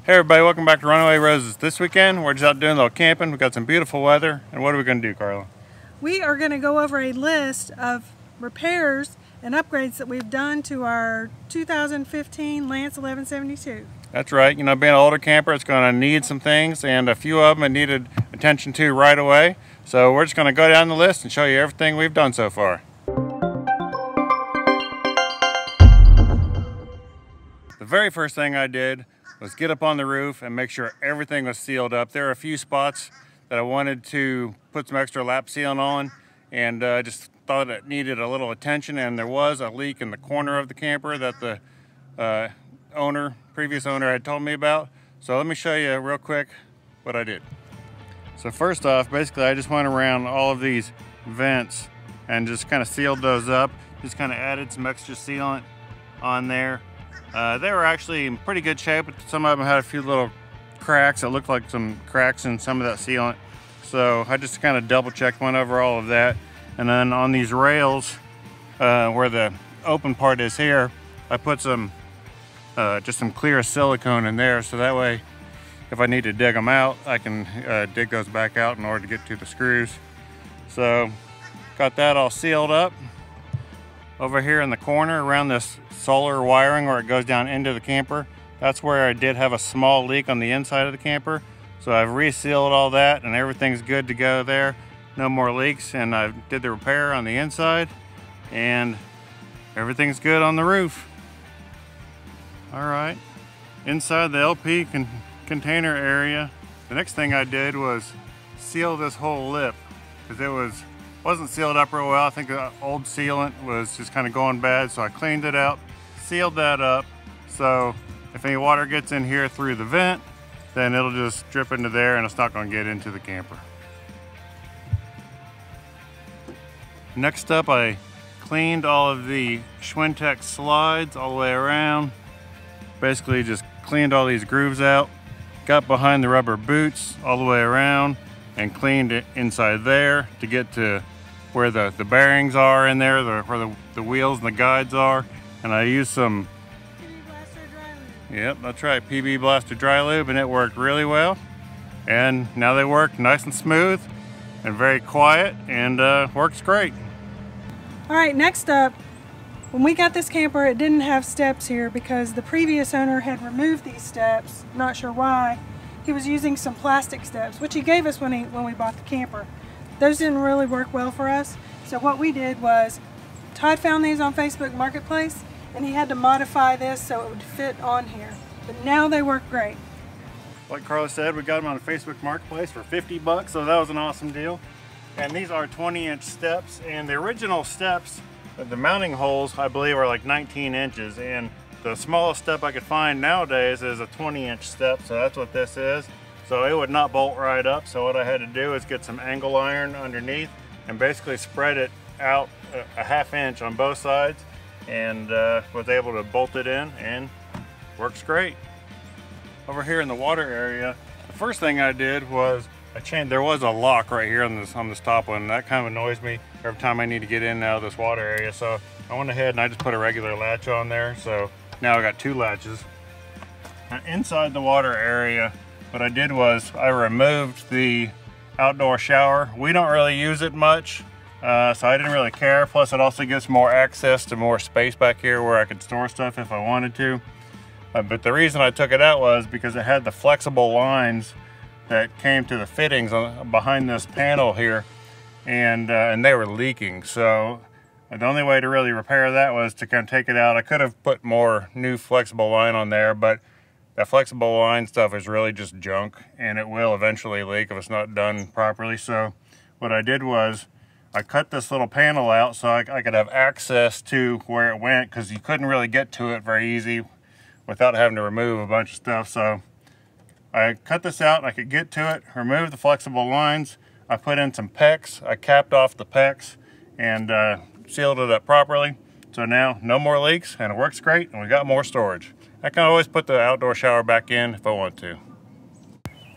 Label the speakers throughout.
Speaker 1: Hey everybody, welcome back to Runaway Roses. This weekend we're just out doing a little camping. We've got some beautiful weather. And what are we going to do, Carla?
Speaker 2: We are going to go over a list of repairs and upgrades that we've done to our 2015 Lance 1172.
Speaker 1: That's right. You know, being an older camper, it's going to need some things, and a few of them needed attention to right away. So we're just going to go down the list and show you everything we've done so far. The very first thing I did was get up on the roof and make sure everything was sealed up. There are a few spots that I wanted to put some extra lap sealing on, and just thought it needed a little attention, and there was a leak in the corner of the camper that the previous owner had told me about. So let me show you real quick what I did. So first off, basically I just went around all of these vents and just kind of sealed those up. Just kind of added some extra sealant on there. They were actually in pretty good shape, but some of them had a few little cracks. It looked like some cracks in some of that sealant. So I just kind of double checked, went over all of that. And then on these rails, where the open part is here, I put some, just some clear silicone in there. So that way, if I need to dig them out, I can dig those back out in order to get to the screws. So got that all sealed up. Over here in the corner around this solar wiring where it goes down into the camper, that's where I did have a small leak on the inside of the camper. So I've resealed all that and everything's good to go there. No more leaks, and I did the repair on the inside and everything's good on the roof. All right, inside the LP container area, the next thing I did was seal this whole lip because it wasn't sealed up real well. I think the old sealant was just kind of going bad, so I cleaned it out, sealed that up, so if any water gets in here through the vent, then it'll just drip into there and it's not going to get into the camper. Next up, I cleaned all of the Schwintek slides all the way around. Basically just cleaned all these grooves out, got behind the rubber boots all the way around and cleaned it inside there to get to where the bearings are in there, where the wheels and the guides are. And I used some
Speaker 2: PB Blaster dry lube.
Speaker 1: Yep, that's right, PB Blaster dry lube, and it worked really well. And now they work nice and smooth and very quiet, and works great.
Speaker 2: All right, next up, when we got this camper, it didn't have steps here because the previous owner had removed these steps. Not sure why. He was using some plastic steps, which he gave us when we bought the camper. Those didn't really work well for us. So what we did was, Todd found these on Facebook Marketplace, and he had to modify this so it would fit on here. But now they work great.
Speaker 1: Like Carla said, we got them on Facebook Marketplace for 50 bucks, so that was an awesome deal. And these are 20-inch steps, and the original steps, the mounting holes, I believe, are like 19 inches, and the smallest step I could find nowadays is a 20-inch step, so that's what this is. So it would not bolt right up, so what I had to do is get some angle iron underneath and basically spread it out a ½ inch on both sides, and was able to bolt it in, and works great. Over here in the water area, the first thing I did was there was a lock right here on this top one, and that kind of annoys me every time I need to get in and out of this water area. So I went ahead and I just put a regular latch on there, so now I got two latches. Now inside the water area, what I did was I removed the outdoor shower. We don't really use it much, so I didn't really care. Plus it also gives more access to more space back here where I could store stuff if I wanted to. But the reason I took it out was because it had the flexible lines that came to the fittings behind this panel here, and they were leaking. So the only way to really repair that was to kind of take it out. I could have put more new flexible line on there, but that flexible line stuff is really just junk, and it will eventually leak if it's not done properly. So what I did was I cut this little panel out so I could have access to where it went, because you couldn't really get to it very easy without having to remove a bunch of stuff. So I cut this out and I could get to it, remove the flexible lines. I put in some PEX, I capped off the PEX and sealed it up properly. So now no more leaks, and it works great, and we got more storage. I can always put the outdoor shower back in if I want to.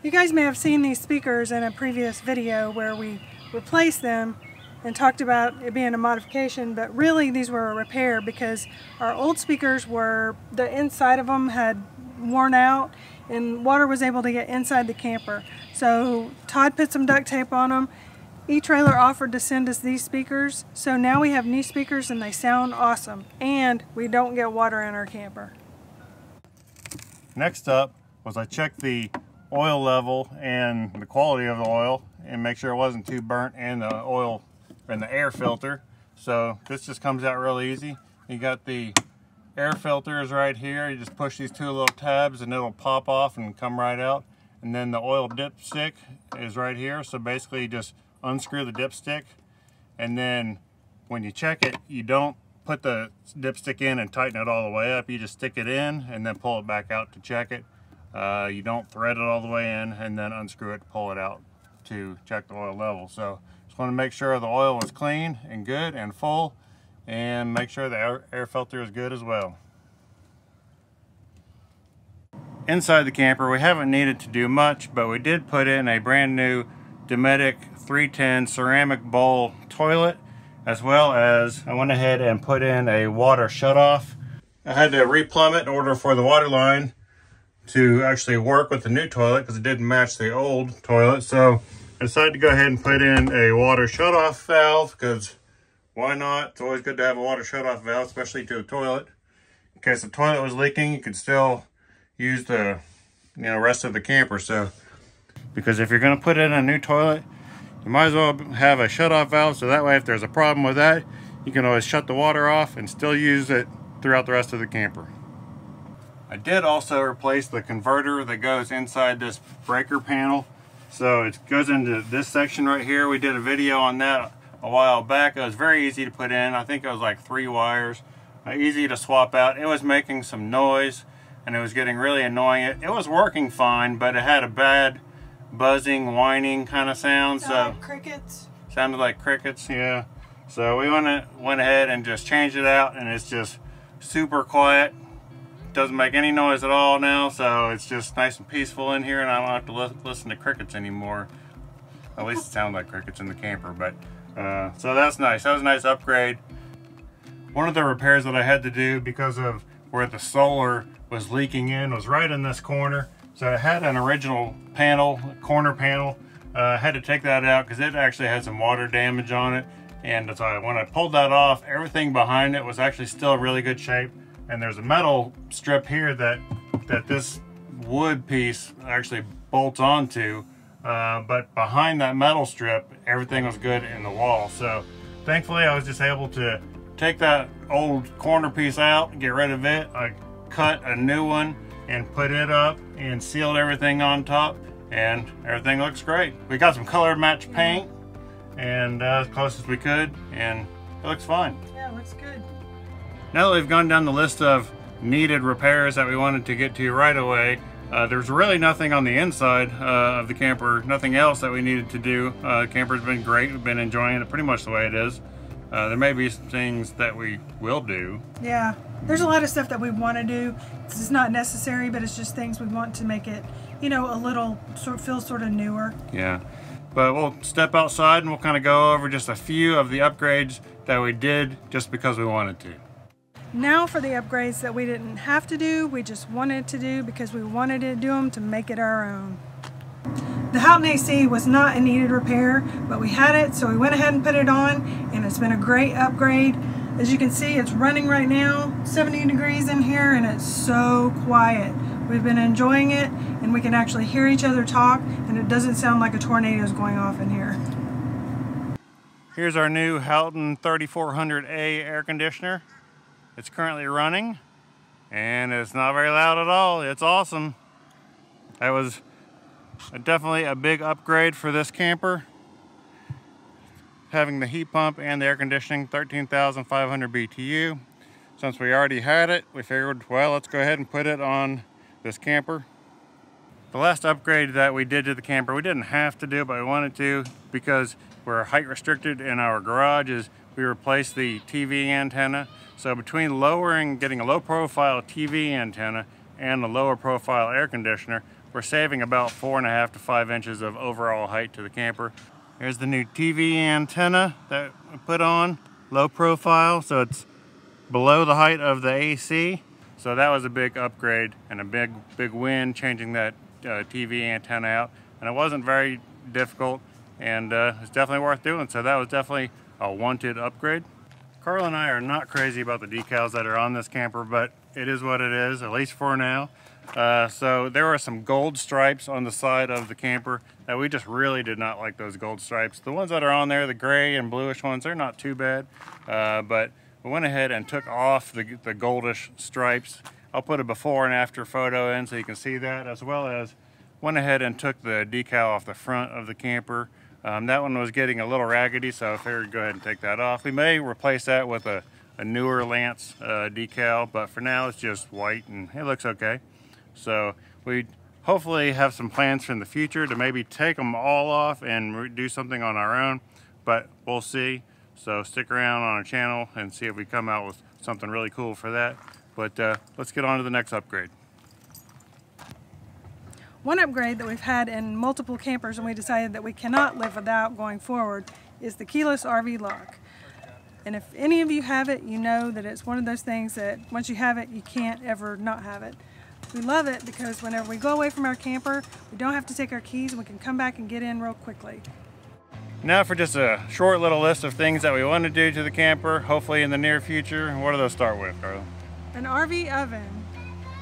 Speaker 2: You guys may have seen these speakers in a previous video where we replaced them and talked about it being a modification, but really these were a repair because our old speakers the inside of them had worn out, and water was able to get inside the camper. So Todd put some duct tape on them. E-Trailer offered to send us these speakers, so now we have new speakers and they sound awesome, and we don't get water in our camper.
Speaker 1: Next up was I checked the oil level and the quality of the oil and make sure it wasn't too burnt in the oil and the air filter. So this just comes out real easy. You got the air filters right here. You just push these two little tabs and it'll pop off and come right out. And then the oil dipstick is right here. So basically you just unscrew the dipstick, and then when you check it, you don't put the dipstick in and tighten it all the way up. You just stick it in and then pull it back out to check it. You don't thread it all the way in and then unscrew it, pull it out to check the oil level. So just want to make sure the oil is clean and good and full, and make sure the air filter is good as well. Inside the camper, we haven't needed to do much, but we did put in a brand new Dometic 310 ceramic bowl toilet, as well as I went ahead and put in a water shutoff. I had to replumb it in order for the water line to actually work with the new toilet because it didn't match the old toilet. So I decided to go ahead and put in a water shutoff valve, because why not? It's always good to have a water shutoff valve, especially to a toilet. In case the toilet was leaking, you could still use the rest of the camper. So because if you're going to put in a new toilet, you might as well have a shutoff valve, so that way if there's a problem with that, you can always shut the water off and still use it throughout the rest of the camper. I did also replace the converter that goes inside this breaker panel. So it goes into this section right here. We did a video on that a while back. It was very easy to put in. I think it was like 3 wires. Easy to swap out. It was making some noise and it was getting really annoying. It was working fine, but it had a bad buzzing, whining kind of sound. So
Speaker 2: crickets.
Speaker 1: Sounded like crickets, yeah. So we went ahead and just changed it out, and it's just super quiet. Doesn't make any noise at all now, so it's just nice and peaceful in here, and I don't have to listen to crickets anymore. At least it sounds like crickets in the camper, but so that's nice. That was a nice upgrade. One of the repairs that I had to do because of where the solar was leaking in was right in this corner. So I had an original panel, corner panel. I had to take that out because it actually had some water damage on it. And so when I pulled that off, everything behind it was actually still in really good shape. And there's a metal strip here that this wood piece actually bolts onto. But behind that metal strip, everything was good in the wall. So thankfully I was just able to take that old corner piece out, get rid of it. I cut a new one and put it up and sealed everything on top, and everything looks great. We got some color match paint and as close as we could, and it looks fine.
Speaker 2: Yeah, it looks good.
Speaker 1: Now that we've gone down the list of needed repairs that we wanted to get to right away, there's really nothing on the inside of the camper, nothing else that we needed to do. The camper's been great. We've been enjoying it pretty much the way it is. There may be some things that we will do. Yeah,
Speaker 2: there's a lot of stuff that we want to do. It's not necessary, but it's just things we want to make it, a little feel sort of newer.
Speaker 1: Yeah, but we'll step outside and we'll kind of go over just a few of the upgrades that we did just because we wanted to.
Speaker 2: Now for the upgrades that we didn't have to do, we just wanted to do because we wanted to do them to make it our own. The Houghton AC was not a needed repair, but we had it, so we went ahead and put it on, and it's been a great upgrade. As you can see, it's running right now, 70 degrees in here, and it's so quiet. We've been enjoying it, and we can actually hear each other talk, and it doesn't sound like a tornado is going off in here.
Speaker 1: Here's our new Houghton 3400A air conditioner. It's currently running, and it's not very loud at all. It's awesome. That was definitely a big upgrade for this camper. Having the heat pump and the air conditioning, 13,500 BTU. Since we already had it, we figured, well, let's go ahead and put it on this camper. The last upgrade that we did to the camper, we didn't have to do, but we wanted to because we're height restricted in our garage, is we replaced the TV antenna. So between getting a low profile TV antenna and the lower profile air conditioner, we're saving about 4.5 to 5 inches of overall height to the camper. Here's the new TV antenna that we put on, low profile, so it's below the height of the AC. So that was a big upgrade and a big win, changing that TV antenna out. And it wasn't very difficult, and it's definitely worth doing. So that was definitely a wanted upgrade. Carl and I are not crazy about the decals that are on this camper, but it is what it is, at least for now. So there were some gold stripes on the side of the camper that we just really did not like, those gold stripes. The ones that are on there, the gray and bluish ones, they're not too bad, but we went ahead and took off the goldish stripes. I'll put a before and after photo in so you can see that, as well as went ahead and took the decal off the front of the camper. That one was getting a little raggedy, so I figured go ahead and take that off. We may replace that with a newer Lance decal, but for now it's just white and it looks okay. So we hopefully have some plans for in the future to maybe take them all off and do something on our own, but we'll see. So stick around on our channel and see if we come out with something really cool for that. But let's get on to the next upgrade.
Speaker 2: One upgrade that we've had in multiple campers and we decided that we cannot live without going forward is the keyless RV lock. And if any of you have it, you know that it's one of those things that once you have it, you can't ever not have it. We love it because whenever we go away from our camper, we don't have to take our keys and we can come back and get in real quickly.
Speaker 1: Now for just a short little list of things that we want to do to the camper, hopefully in the near future. What do those start with, Carla?
Speaker 2: An RV oven.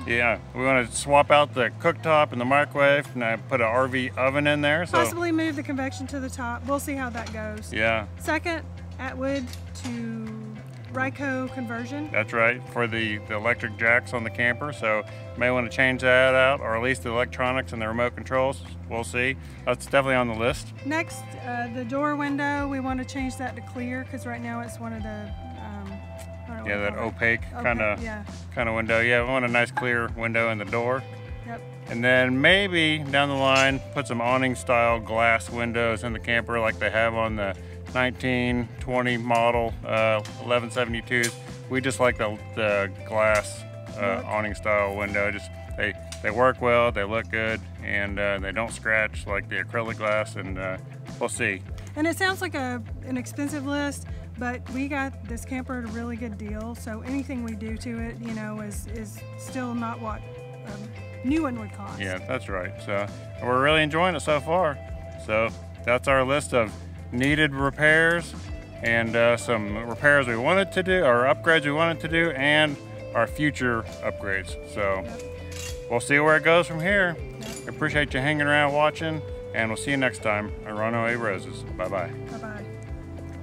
Speaker 1: Yeah, we want to swap out the cooktop and the microwave, and I put an RV oven in there. So
Speaker 2: possibly move the convection to the top. We'll see how that goes.
Speaker 1: Yeah.
Speaker 2: Second, Atwood to Ryco conversion.
Speaker 1: That's right, for the electric jacks on the camper. So you may want to change that out, or at least the electronics and the remote controls. We'll see. That's definitely on the list.
Speaker 2: Next, the door window, we want to change that to clear because right now it's one of the
Speaker 1: yeah, that opaque kind of window. Yeah, we want a nice clear window in the door.
Speaker 2: Yep.
Speaker 1: And then maybe down the line, put some awning style glass windows in the camper like they have on the 1920 model 1172s. We just like the glass awning style window. Just they work well, they look good, and they don't scratch like the acrylic glass, and we'll see.
Speaker 2: And it sounds like an expensive list, but we got this camper at a really good deal, so anything we do to it, you know, is still not what a new one would cost.
Speaker 1: Yeah, that's right. So we're really enjoying it so far. So that's our list of needed repairs, and some repairs we wanted to do, or upgrades we wanted to do, and our future upgrades. So we'll see where it goes from here. Appreciate you hanging around watching, and we'll see you next time on Runaway Roses. Bye-bye.
Speaker 2: Bye-bye.